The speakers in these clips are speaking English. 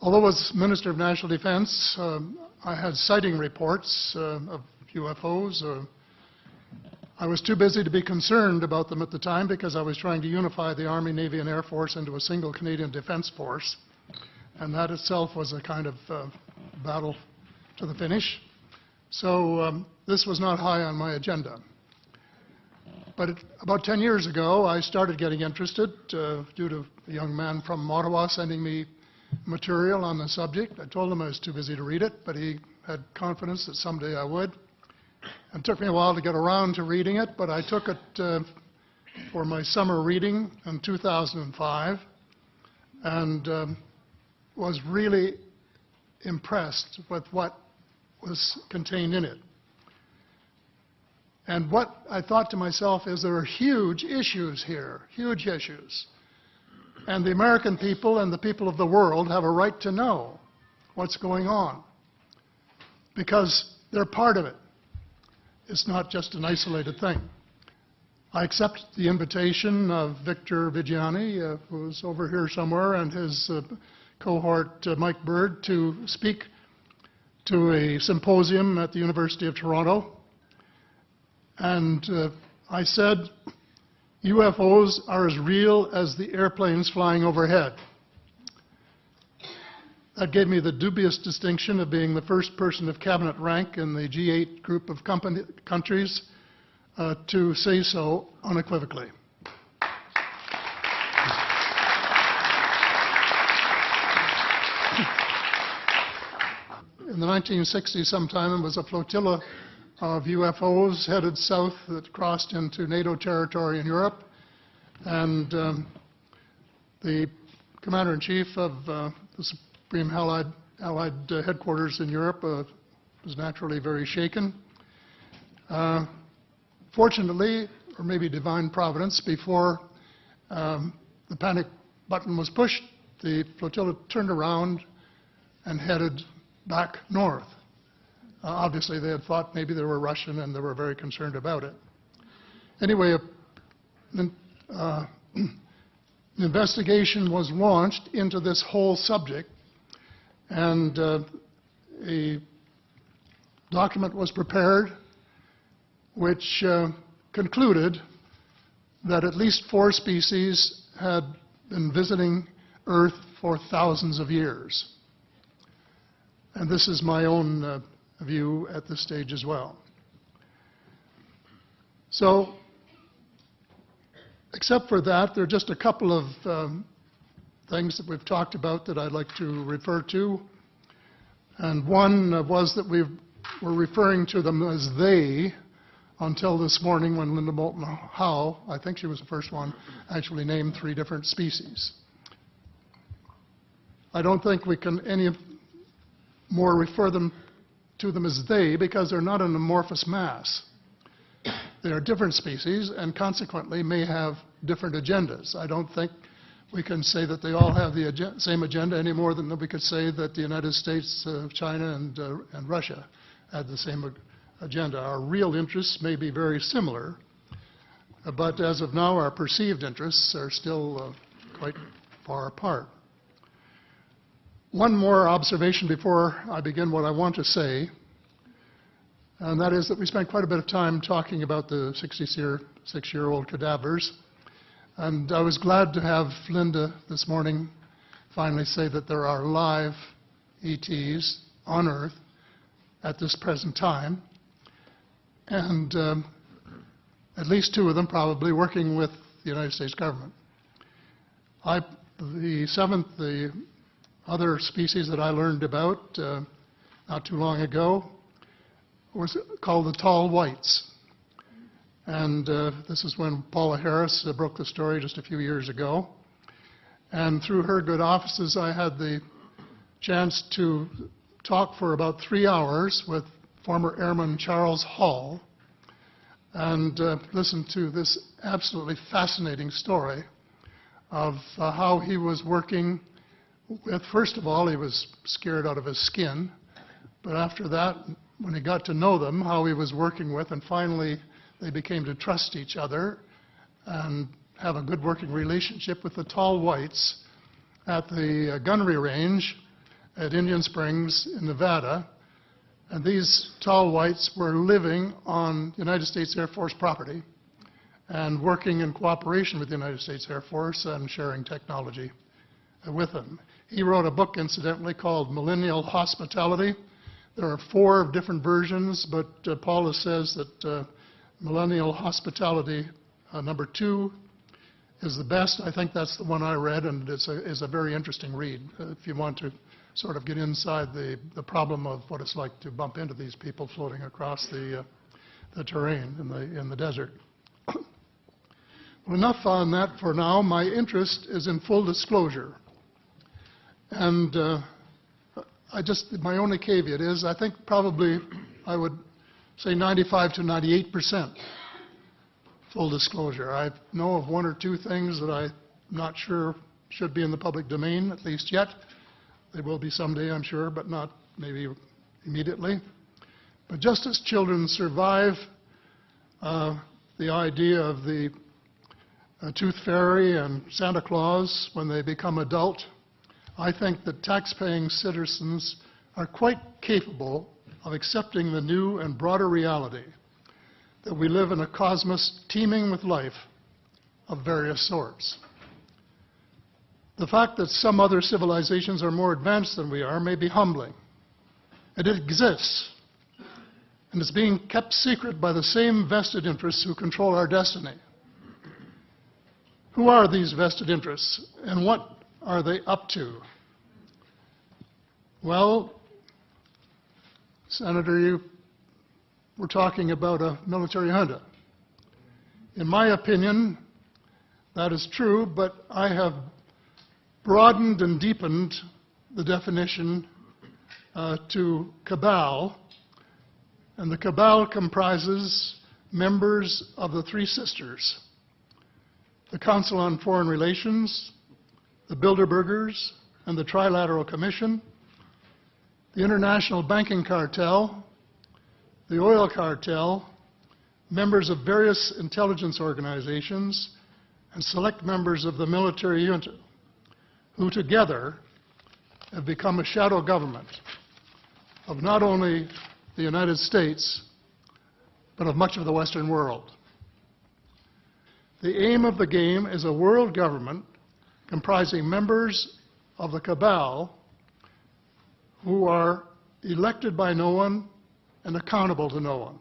Although as Minister of National Defense, I had sighting reports of UFOs. I was too busy to be concerned about them at the time because I was trying to unify the Army, Navy, and Air Force into a single Canadian Defence Force. And that itself was a kind of battle to the finish. So this was not high on my agenda. But about 10 years ago, I started getting interested due to a young man from Ottawa sending me material on the subject. I told him I was too busy to read it, but he had confidence that someday I would. It took me a while to get around to reading it, but I took it for my summer reading in 2005 and was really impressed with what was contained in it. And what I thought to myself is there are huge issues here, huge issues. And the American people and the people of the world have a right to know what's going on because they're part of it. It's not just an isolated thing. I accept the invitation of Victor Vigiani, who's over here somewhere, and his cohort, Mike Bird, to speak to a symposium at the University of Toronto. And I said, UFOs are as real as the airplanes flying overhead. That gave me the dubious distinction of being the first person of cabinet rank in the G8 group of countries to say so unequivocally. In the 1960s sometime, it was a flotilla of UFOs headed south that crossed into NATO territory in Europe. And the Commander-in-Chief of the Supreme Allied Headquarters in Europe was naturally very shaken. Fortunately, or maybe divine providence, before the panic button was pushed, the flotilla turned around and headed back north. Obviously, they had thought maybe they were Russian and they were very concerned about it. Anyway, an investigation was launched into this whole subject, and a document was prepared which concluded that at least 4 species had been visiting Earth for thousands of years. And this is my own view at this stage as well. So, except for that, there are just a couple of things that we've talked about that I'd like to refer to. And one was that we were referring to them as they until this morning when Linda Moulton Howe, I think she was the first one, actually named 3 different species. I don't think we can any more refer to them as they because they're not an amorphous mass. They are different species and consequently may have different agendas. I don't think we can say that they all have the same agenda any more than we could say that the United States, China, and Russia had the same agenda. Our real interests may be very similar, but as of now, our perceived interests are still quite far apart. One more observation before I begin what I want to say, and that is that we spent quite a bit of time talking about the 66-year-old cadavers. And I was glad to have Linda this morning finally say that there are live ETs on Earth at this present time, and at least 2 of them probably working with the United States government. The other species that I learned about not too long ago was called the tall whites. And this is when Paula Harris broke the story just a few years ago. And through her good offices, I had the chance to talk for about 3 hours with former Airman Charles Hall and listen to this absolutely fascinating story of how he was working with, first of all, he was scared out of his skin, but after that, when he got to know them, how he was working with, and finally they became to trust each other and have a good working relationship with the tall whites at the gunnery range at Indian Springs in Nevada, and these tall whites were living on United States Air Force property and working in cooperation with the United States Air Force and sharing technology with them. He wrote a book, incidentally, called Millennial Hospitality. There are 4 different versions, but Paula says that Millennial Hospitality number 2 is the best. I think that's the one I read, and it's a very interesting read if you want to sort of get inside the problem of what it's like to bump into these people floating across the terrain in the desert. Well, enough on that for now. My interest is in full disclosure. And my only caveat is I think probably I would say 95 to 98% full disclosure. I know of 1 or 2 things that I'm not sure should be in the public domain, at least yet. They will be someday, I'm sure, but not maybe immediately. But just as children survive the idea of the Tooth Fairy and Santa Claus when they become adult, I think that tax-paying citizens are quite capable of accepting the new and broader reality that we live in a cosmos teeming with life of various sorts. The fact that some other civilizations are more advanced than we are may be humbling. And it exists, and it's being kept secret by the same vested interests who control our destiny. Who are these vested interests, and what are they up to? Well, Senator, you were talking about a military junta. In my opinion, that is true, but I have broadened and deepened the definition to cabal, and the cabal comprises members of the 3 sisters: the Council on Foreign Relations, the Bilderbergers, and the Trilateral Commission, the International Banking Cartel, the Oil Cartel, members of various intelligence organizations, and select members of the military junta, who together have become a shadow government of not only the United States, but of much of the Western world. The aim of the game is a world government comprising members of the cabal who are elected by no one and accountable to no one.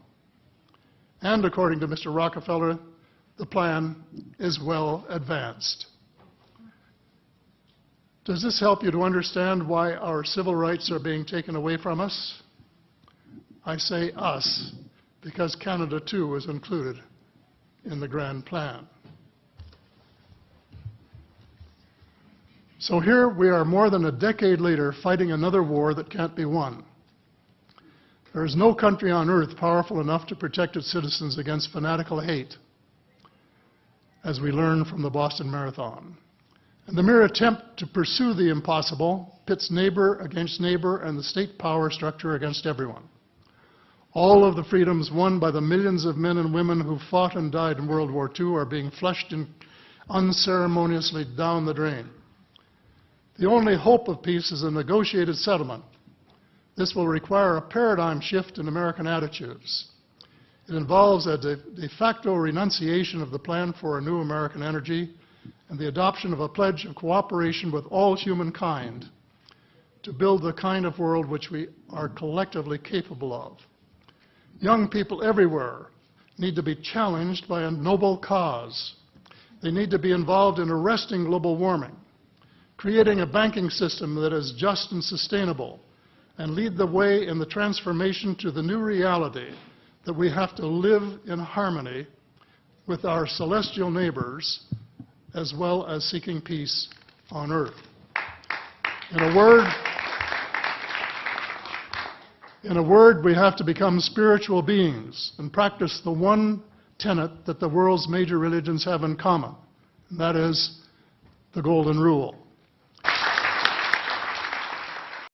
And according to Mr. Rockefeller, the plan is well advanced. Does this help you to understand why our civil rights are being taken away from us? I say us, because Canada too is included in the grand plan. So here we are more than a decade later fighting another war that can't be won. There is no country on earth powerful enough to protect its citizens against fanatical hate, as we learned from the Boston Marathon. And the mere attempt to pursue the impossible pits neighbor against neighbor and the state power structure against everyone. All of the freedoms won by the millions of men and women who fought and died in World War II are being flushed unceremoniously down the drain. The only hope of peace is a negotiated settlement. This will require a paradigm shift in American attitudes. It involves a de facto renunciation of the plan for a new American energy and the adoption of a pledge of cooperation with all humankind to build the kind of world which we are collectively capable of. Young people everywhere need to be challenged by a noble cause. They need to be involved in arresting global warming, creating a banking system that is just and sustainable, and lead the way in the transformation to the new reality that we have to live in harmony with our celestial neighbors, as well as seeking peace on earth. In a word, we have to become spiritual beings and practice the one tenet that the world's major religions have in common, and that is the Golden Rule.